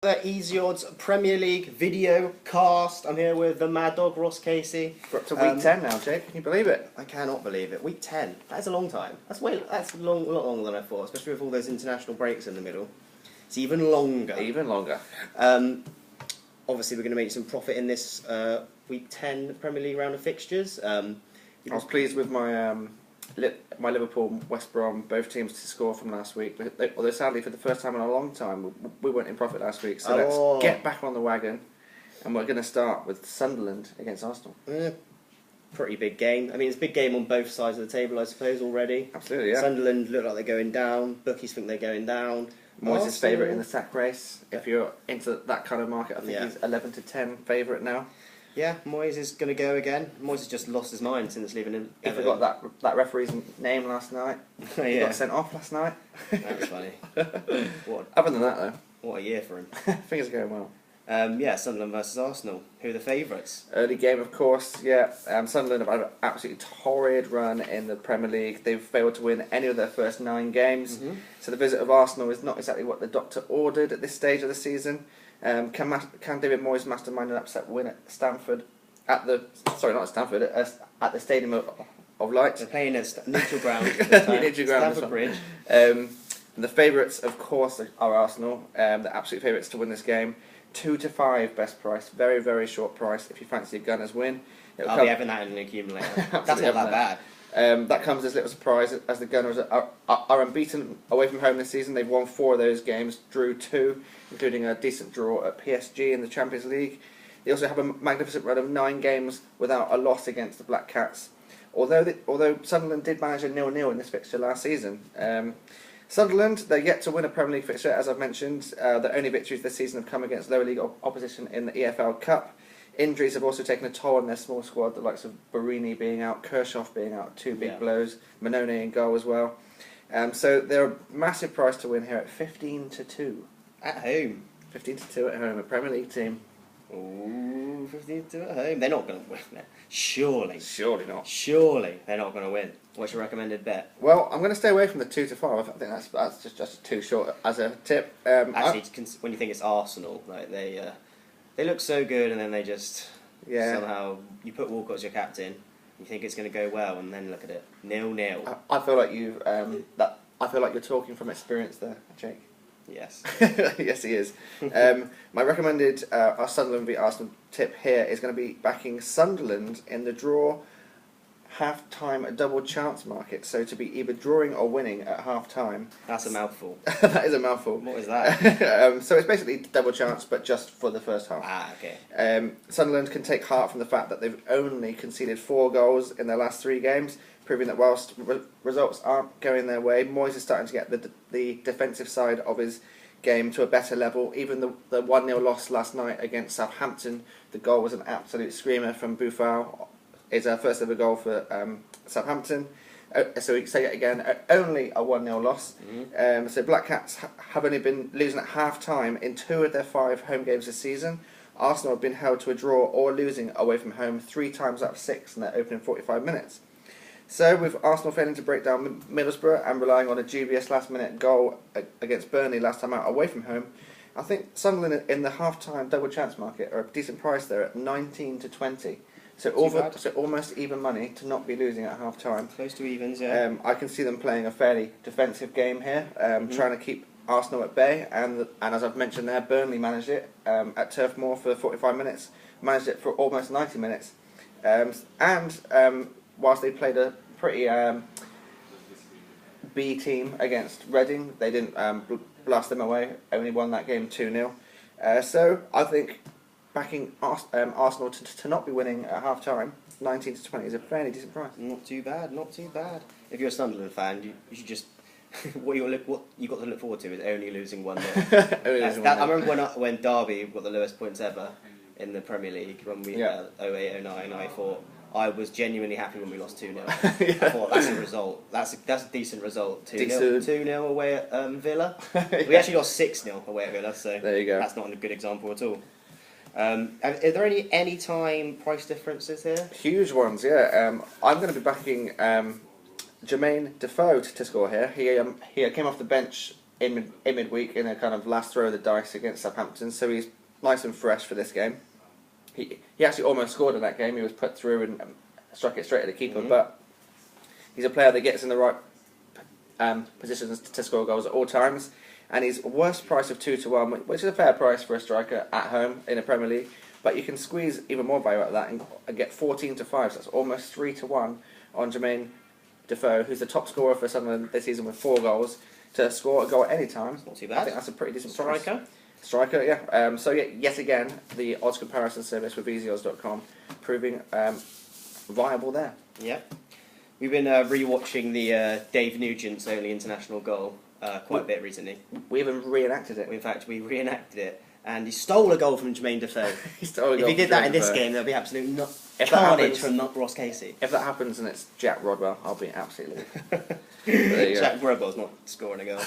The Easy Odds Premier League video cast. I'm here with the Mad Dog, Ross Casey. We're up to week 10 now, Jake. Can you believe it? I cannot believe it. Week 10. That's a long time. That's a lot longer than I thought, especially with all those international breaks in the middle. It's even longer. Even longer. Obviously, we're going to make some profit in this week 10 Premier League round of fixtures. I was pleased with my my Liverpool and West Brom, both teams to score from last week. Although sadly, for the first time in a long time, we weren't in profit last week. So let's get back on the wagon. And we're going to start with Sunderland against Arsenal. Pretty big game. I mean, it's a big game on both sides of the table, I suppose, already. Absolutely, yeah. Sunderland look like they're going down. Bookies think they're going down. Moyes' favourite in the sack race. If you're into that kind of market, I think he's 11 to 10 favourite now. Yeah, Moyes is going to go again. Moyes has just lost his mind since leaving him. He forgot that referee's name last night. He got sent off last night. That was funny. Other than that, though, what a year for him. Things are going well. Sunderland versus Arsenal. Who are the favourites? Early game, of course, yeah. Sunderland have had an absolutely torrid run in the Premier League. They've failed to win any of their first 9 games. So the visit of Arsenal is not exactly what the doctor ordered at this stage of the season. Can David Moyes mastermind an upset win at Stamford? At the Stadium of Light. They're playing at neutral ground. Neutral ground. Stamford Bridge. The favourites, of course, are Arsenal. The absolute favourites to win this game. 2 to 5 best price. Very, very short price. If you fancy a Gunners win, I'll be having that in an accumulator. That's not that bad. That comes as little surprise as the Gunners are unbeaten away from home this season. They've won 4 of those games, drew 2, including a decent draw at PSG in the Champions League. They also have a magnificent run of 9 games without a loss against the Black Cats. Although Sunderland did manage a 0-0 in this fixture last season. Sunderland, they're yet to win a Premier League fixture, as I've mentioned. The only victories this season have come against lower league opposition in the EFL Cup. Injuries have also taken a toll on their small squad, the likes of Barini being out, Kirchhoff being out, 2 big blows, Manone in goal as well. So they're a massive price to win here at 15 to 2. At home. 15 to 2 at home, a Premier League team. Ooh, 15 to 2 at home. They're not going to win that. Surely. Surely not. Surely they're not going to win. What's your recommended bet? Well, I'm going to stay away from the 2 to 5. I think that's just too short as a tip. Actually, when you think it's Arsenal, like they look so good, and then they just somehow you put Walcott as your captain. You think it's going to go well, and then look at it, 0-0. I feel like I feel like you're talking from experience there, Jake. Yes. Yes, he is. My recommended our Sunderland v Arsenal tip here is going to be backing Sunderland in the draw half-time double chance market. So to be either drawing or winning at half-time. That's a mouthful. That is a mouthful. What is that? So it's basically double chance, but just for the first half. Ah, okay. Sunderland can take heart from the fact that they've only conceded 4 goals in their last 3 games, proving that whilst results aren't going their way, Moyes is starting to get the defensive side of his game to a better level. Even the 1-0 loss last night against Southampton, the goal was an absolute screamer from Buffal. It's our first ever goal for Southampton. So we say it again, only a 1-0 loss. So Black Cats have only been losing at half-time in 2 of their 5 home games this season. Arsenal have been held to a draw or losing away from home 3 times out of 6 in their opening 45 minutes. So with Arsenal failing to break down Middlesbrough and relying on a dubious last-minute goal against Burnley last time out away from home, I think Sunderland in the half-time double chance market are a decent price there at 19 to 20. So almost even money to not be losing at half-time. Close to evens, yeah. I can see them playing a fairly defensive game here, trying to keep Arsenal at bay. And as I've mentioned there, Burnley managed it at Turf Moor for 45 minutes, managed it for almost 90 minutes. Whilst they played a pretty B team against Reading, they didn't blast them away, only won that game 2-0. So I think backing Arsenal to not be winning at half-time, 19 to 20, is a fairly decent price. Not too bad, not too bad. If you're a Sunderland fan, you should just... what you got to look forward to is only losing 1-0. I remember when Derby got the lowest points ever in the Premier League, when we 08, 09, 94. I was genuinely happy when we lost 2-0. I thought that's a result. That's a decent result. 2-0 away at Villa. We actually lost 6-0 away at Villa, so there you go. That's not a good example at all. Are there any time price differences here? Huge ones, yeah. I'm going to be backing Jermaine Defoe to score here. He came off the bench in midweek in a kind of last throw of the dice against Southampton, so he's nice and fresh for this game. He actually almost scored in that game. He was put through and struck it straight at the keeper, but he's a player that gets in the right positions to score goals at all times, and he's worst price of 2-1, which is a fair price for a striker at home in the Premier League. But you can squeeze even more value out of that and get 14-5, so that's almost 3-1 on Jermaine Defoe, who's the top scorer for Sunderland this season with 4 goals, to score a goal at any time. Not too bad. I think that's a pretty decent price. Striker, yeah. So yet again, the odds comparison service with easyodds.com proving viable there. Yeah. We've been rewatching the Dave Nugent's only international goal quite a bit recently. We even reenacted it. In fact, we reenacted it, and he stole a goal from Jermaine Defoe. If he did that in this game, there'll be absolute carnage from Ross Casey. If that happens and it's Jack Rodwell, I'll be absolutely. Jack Rodwell's not scoring a goal.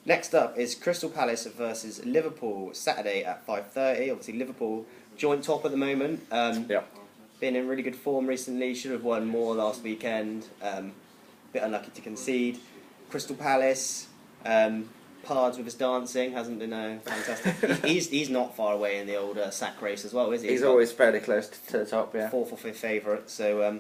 Next up is Crystal Palace versus Liverpool, Saturday at 5:30. Obviously, Liverpool joint top at the moment. Been in really good form recently. Should have won more last weekend. Bit unlucky to concede. Crystal Palace, Pards with his dancing hasn't been fantastic. he's not far away in the old sack race as well, is he? He's always fairly close to the top. Yeah. 4th or 5th favourite. So,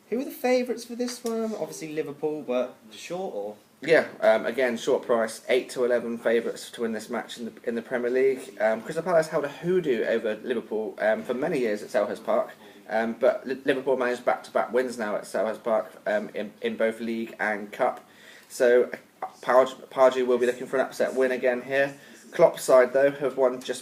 who are the favourites for this one? Obviously Liverpool, but short or? Yeah, again, short price, 8-11 favourites to win this match in the Premier League. Crystal Palace held a hoodoo over Liverpool for many years at Selhurst Park, but Liverpool managed back-to-back wins now at Selhurst Park in both League and Cup. So Pardew will be looking for an upset win again here. Klopp's side, though, have lost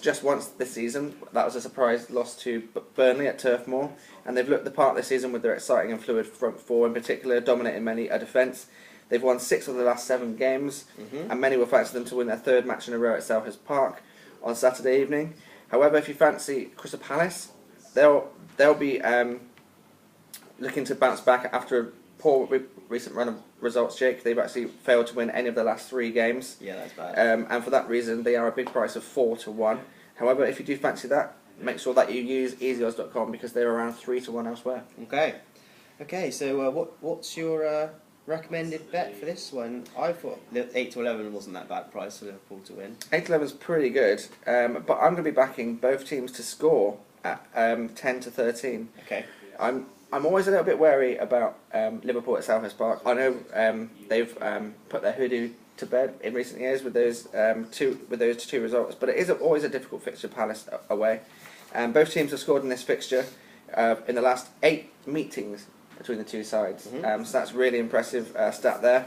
just once this season. That was a surprise loss to Burnley at Turf Moor, and they've looked the part this season with their exciting and fluid front four, in particular dominating many a defence. They've won 6 of the last 7 games, and many will fancy them to win their 3rd match in a row at Selhurst Park on Saturday evening. However, if you fancy Crystal Palace, they'll be looking to bounce back after a poor recent run of results, Jake. They've actually failed to win any of the last 3 games. Yeah, that's bad. And for that reason, they are a big price of 4-1. However, if you do fancy that, make sure that you use easyodds.com because they're around 3-1 elsewhere. Okay. So what's your recommended bet for this one? I thought 8-11 wasn't that bad price for Liverpool to win. 8-11 is pretty good, but I'm going to be backing both teams to score at 10-13. Okay. I'm always a little bit wary about Liverpool at Selhurst Park. I know they've put their hoodoo to bed in recent years with those two results, but it is always a difficult fixture, Palace away. Both teams have scored in this fixture in the last 8 meetings between the two sides, so that's really impressive stat there.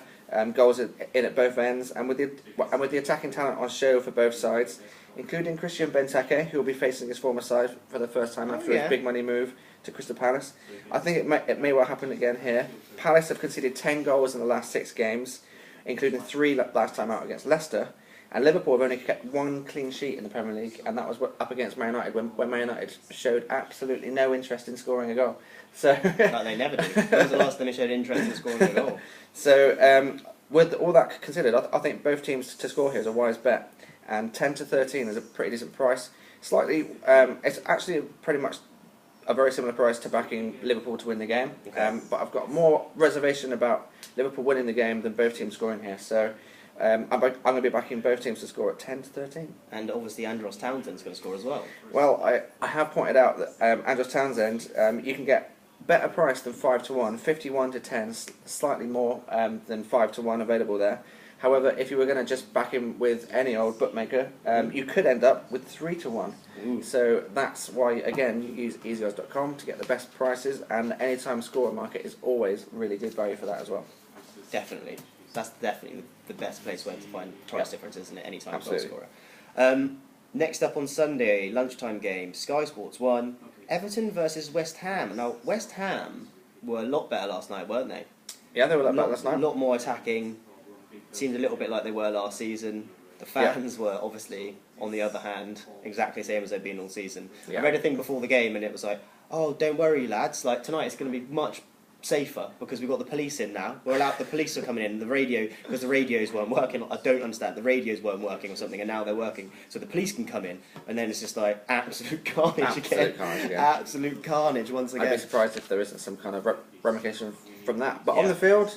Goals in at both ends, and with the attacking talent on show for both sides, including Christian Benteke, who will be facing his former side for the first time after his big money move to Crystal Palace. I think it may well happen again here. Palace have conceded 10 goals in the last 6 games, including 3 last time out against Leicester, and Liverpool have only kept 1 clean sheet in the Premier League, and that was up against Man United when Man United showed absolutely no interest in scoring a goal. So like they never do. When was the last time they showed interest in scoring a goal? So with all that considered, I think both teams to score here is a wise bet, and 10-13 is a pretty decent price. Slightly, it's actually pretty much a very similar price to backing Liverpool to win the game, but I've got more reservation about Liverpool winning the game than both teams scoring here. So I'm going to be backing both teams to score at 10-13. And obviously Andros Townsend's going to score as well. Well, I have pointed out that Andros Townsend, you can get better price than 5-1, 51-10, slightly more than 5-1 available there. However, if you were going to just back him with any old bookmaker, you could end up with 3-1. So that's why, again, you use easyodds.com to get the best prices, and the anytime scorer market is always really good value for that as well. Definitely. That's definitely the best place where to find price differences, isn't it? Anytime goal scorer. Next up on Sunday, lunchtime game, Sky Sports 1, Everton versus West Ham. Now, West Ham were a lot better last night, weren't they? Yeah, they were a lot better last night. A lot more attacking. Seemed a little bit like they were last season. The fans were obviously, on the other hand, exactly the same as they've been all season. I read a thing before the game and it was like, oh, don't worry lads, like tonight it's going to be much safer because we've got the police in now. The police are coming in, because the radios weren't working. I don't understand, the radios weren't working or something and now they're working. So the police can come in and then it's just like absolute carnage again. Absolute carnage once again. I'd be surprised if there isn't some kind of ramification from that. But on the field,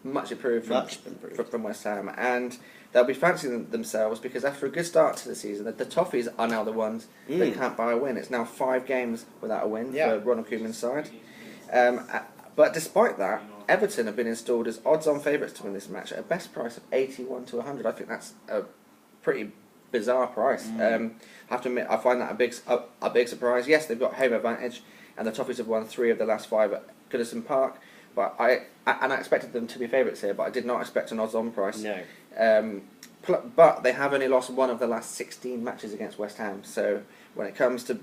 much improved from West Ham, and they'll be fancying themselves because after a good start to the season, the Toffees are now the ones that can't buy a win. It's now 5 games without a win for Ronald Koeman's side. But despite that, Everton have been installed as odds-on favourites to win this match at a best price of 81 to 100. I think that's a pretty bizarre price. I have to admit, I find that a big surprise. Yes, they've got home advantage, and the Toffees have won 3 of the last 5 at Goodison Park. But I expected them to be favourites here, but I did not expect an odds-on price. No. But they have only lost 1 of the last 16 matches against West Ham. So when it comes to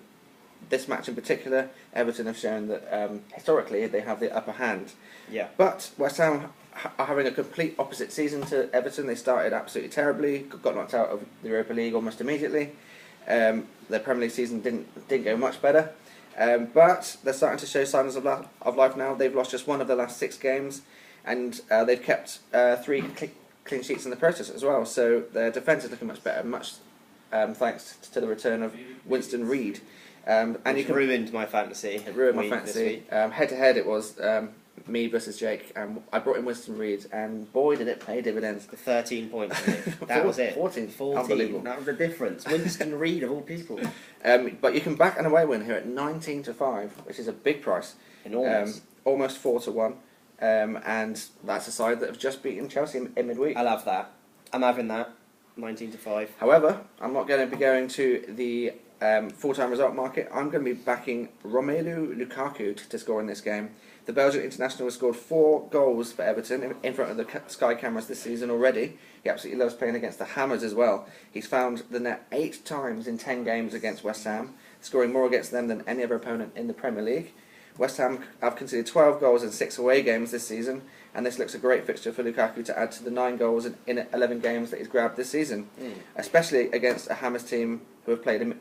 this match in particular, Everton have shown that historically they have the upper hand. Yeah. But West Ham are having a complete opposite season to Everton. They started absolutely terribly, got knocked out of the Europa League almost immediately. Their Premier League season didn't go much better. But they're starting to show signs of life now. They've lost just 1 of the last 6 games, and they've kept 3 clean sheets in the process as well. So their defence is looking much better, much thanks to the return of Winston Reid. And you can ruined my fantasy. It ruined my fantasy. Head to head, it was me versus Jake, and I brought in Winston Reid, and boy did it pay dividends. 13 points. That was it. 14. Unbelievable. That was the difference. Winston Reid of all people. But you can back an away win here at 19 to 5, which is a big price. Enormous. Almost 4 to 1, and that's a side that have just beaten Chelsea in midweek. I'll have that. I'm having that. 19 to 5. However, I'm not going to be going to the full-time result market. I'm going to be backing Romelu Lukaku to score in this game. The Belgian international has scored 4 goals for Everton in front of the Sky cameras this season already. He absolutely loves playing against the Hammers as well. He's found the net 8 times in 10 games against West Ham, scoring more against them than any other opponent in the Premier League. West Ham have conceded 12 goals in 6 away games this season, and this looks a great fixture for Lukaku to add to the 9 goals in 11 games that he's grabbed this season, especially against a Hammers team who have played in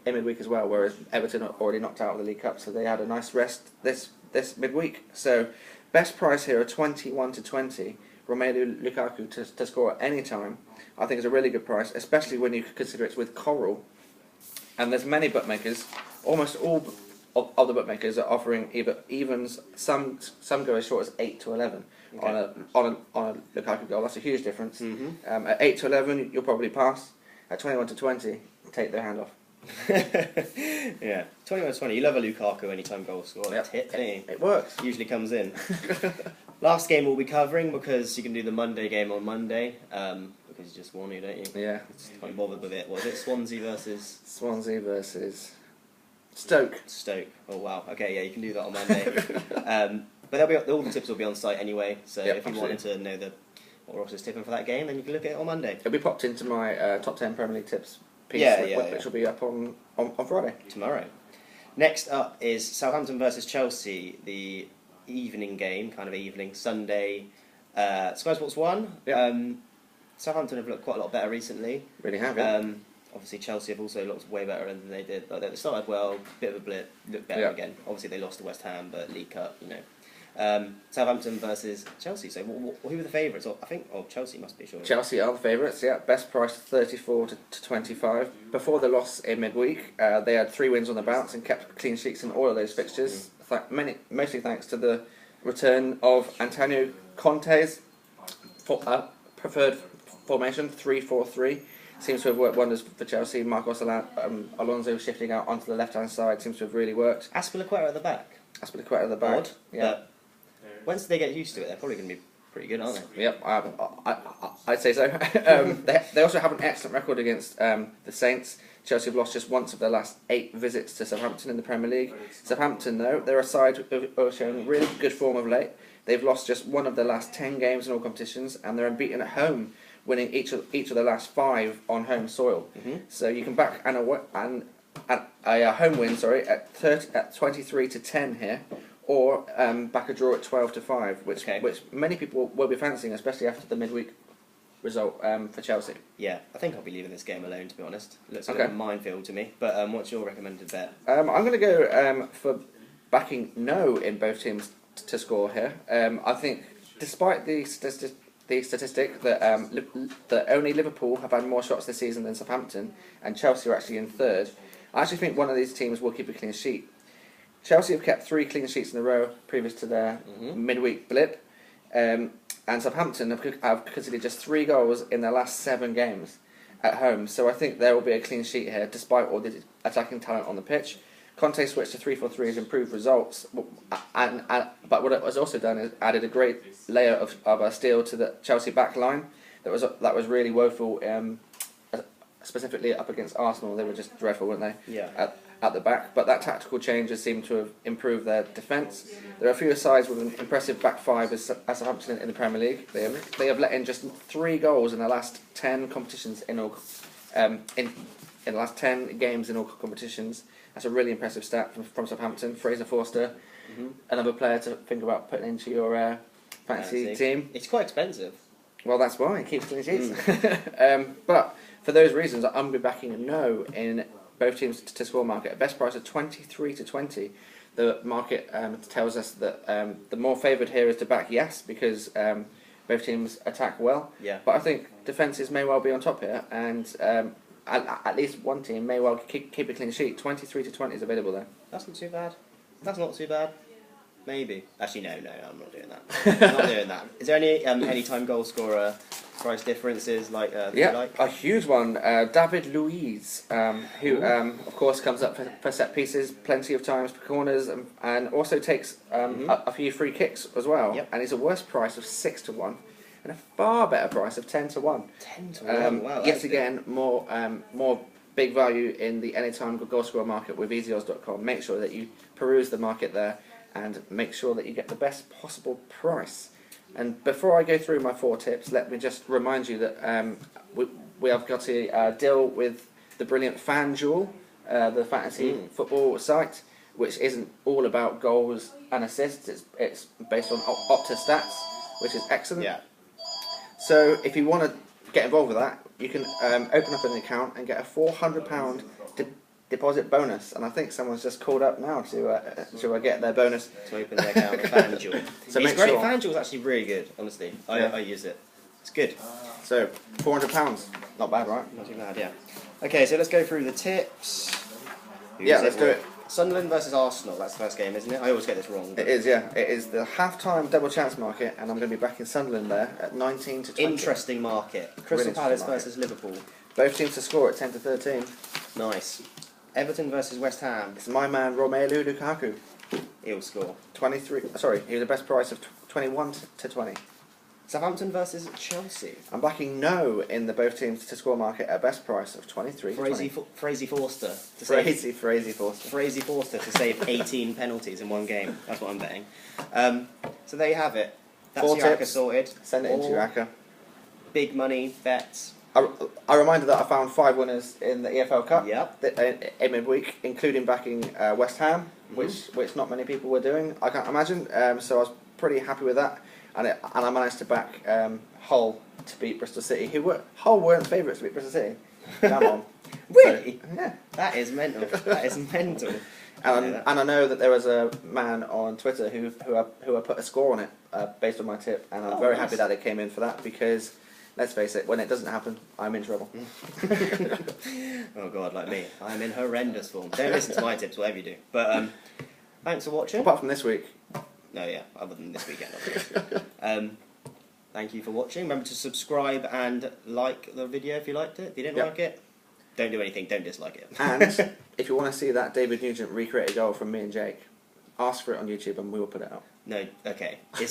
midweek as well, whereas Everton are already knocked out of the League Cup, so they had a nice rest this midweek. So best price here of 21 to 20, Romelu Lukaku to score at any time, I think is a really good price, especially when you consider it's with Coral. And there's many bookmakers, almost all of the bookmakers are offering either evens, some go as short as 8 to 11 on a Lukaku goal. That's a huge difference. At 8 to 11, you'll probably pass. At 21 to 20, take their hand off. Yeah, 21 to 20. You love a Lukaku anytime goal score. Yep. Hit, it works. Usually comes in. Last game we'll be covering, because you can do the Monday game on Monday, because you just won it, don't you? Yeah. Can't be bothered with it. What was it? Swansea versus Stoke. Oh wow. Okay, yeah, you can do that on Monday. But all the tips will be on site anyway. So if you wanted to know what Ross is tipping for that game, then you can look at it on Monday. It'll be popped into my top 10 Premier League tips piece, which will be up on Friday. Tomorrow. Next up is Southampton versus Chelsea, the evening game, Sunday. Sky Sports 1. Yep. Southampton have looked quite a lot better recently. Really have, yeah. Obviously, Chelsea have also looked way better than they did. Like, they started well, bit of a blip, looked better again. Obviously, they lost to West Ham, but League Cup, Southampton versus Chelsea. So, who were the favourites? Chelsea must be, sure. Chelsea are the favourites, yeah. Best price 34 to 25. Before the loss in midweek, they had 3 wins on the bounce and kept clean sheets in all of those fixtures. Mostly thanks to the return of Antonio Conte's preferred formation, 3-4-3. Seems to have worked wonders for Chelsea. Marcos Alonso shifting out onto the left-hand side seems to have really worked. Azpilicueta at the back. Odd, yeah. But once they get used to it, they're probably going to be pretty good, aren't they? Yep, I'd say so. They also have an excellent record against the Saints. Chelsea have lost just once of their last 8 visits to Southampton in the Premier League. Southampton, though, they're a side who are showing really good form of late. They've lost just 1 of their last 10 games in all competitions, and they're unbeaten at home, winning each of the last 5 on home soil. So you can back a home win, at 23 to 10 here, or back a draw at 12 to 5, which many people will be fancying, especially after the midweek result for Chelsea. Yeah, I think I'll be leaving this game alone, to be honest. Looks like a minefield to me. But what's your recommended bet? I'm going to go for backing no in both teams to score here. I think, despite the statistic that only Liverpool have had more shots this season than Southampton, and Chelsea are actually in third, I actually think one of these teams will keep a clean sheet. Chelsea have kept 3 clean sheets in a row previous to their midweek blip. and Southampton have conceded just 3 goals in their last 7 games at home. So I think there will be a clean sheet here, despite all the attacking talent on the pitch. Conte switched to 3-4-3 has improved results, but what it has also done is added a great layer of steel to the Chelsea back line that was really woeful, specifically up against Arsenal. They were just dreadful, weren't they? Yeah. At the back, but that tactical change has seemed to have improved their defence. There are a few sides with an impressive back five as Southampton in the Premier League. They have let in just 3 goals in the last 10 competitions in all in the last 10 games in all competitions. That's a really impressive stat from Southampton. Fraser Forster, another player to think about putting into your fantasy team. It's quite expensive. Well, that's why it keeps clean sheets. But for those reasons, I'm going to be backing a no in both teams to score market. A best price of 23-20. The market tells us that the more favoured here is to back yes, because both teams attack well. Yeah. But I think defences may well be on top here, and at least one team may well keep a clean sheet. 23-20 is available there. That's not too bad. That's not too bad. Maybe. Actually, no, I'm not doing that. I'm not doing that. Is there any anytime goal scorer price differences like? A huge one. David Luiz, who of course comes up for set pieces plenty of times, for corners, and also takes a few free kicks as well. Yep. And he's a worse price of 6-1, and a far better price of 10-1. 10-1. Wow. Yet again, more big value in the anytime goal scorer market with easyodds.com. Make sure that you peruse the market there, and make sure that you get the best possible price. And before I go through my 4 tips, let me just remind you that we have got a deal with the brilliant FanDuel, the fantasy football site, which isn't all about goals and assists. It's based on Opta stats, which is excellent. Yeah. So if you want to get involved with that, you can open up an account and get a £400 deposit bonus, and I think someone's just called up now to get their bonus to open their account on FanDuel. So it's great. FanDuel's actually really good, honestly. I use it. It's good. So £400, not bad, right? Not too bad, yeah. Okay, so let's go through the tips. Let's do it. Sunderland versus Arsenal. That's the first game, isn't it? I always get this wrong. It is, yeah. It is the half-time double chance market, and I'm going to be backing Sunderland there at 19-20. Interesting market. Crystal Palace versus Liverpool. Both teams to score at 10-13. Nice. Everton versus West Ham. It's my man Romelu Lukaku. He'll score. 23. Sorry, he was the best price of 21-20. Southampton versus Chelsea. I'm backing no in the both teams to score market at best price of 23-20. Fraser Forster. Fraser Forster. Fraser Forster to save 18 penalties in one game. That's what I'm betting. So there you have it. That's 4 your tips. ACCA sorted. Send it into your ACCA. Big money bets. I reminded that I found 5 winners in the EFL Cup. Yep. In midweek, including backing West Ham, which not many people were doing, I can't imagine. So I was pretty happy with that, and I managed to back Hull to beat Bristol City, Hull weren't favourites to beat Bristol City. Come on. Really? So, yeah. That is mental. That is mental. And I know that there was a man on Twitter who I put a score on it based on my tip, and I'm very happy that it came in for that, because let's face it, when it doesn't happen, I'm in trouble. Oh God, like me. I'm in horrendous form. Don't listen to my tips, whatever you do. But thanks for watching. Apart from this week. No, yeah, other than this weekend, obviously. Thank you for watching. Remember to subscribe and like the video if you liked it. If you didn't like it, don't do anything, don't dislike it. And if you want to see that David Nugent recreate a goal from me and Jake, ask for it on YouTube and we will put it up. No, okay. It's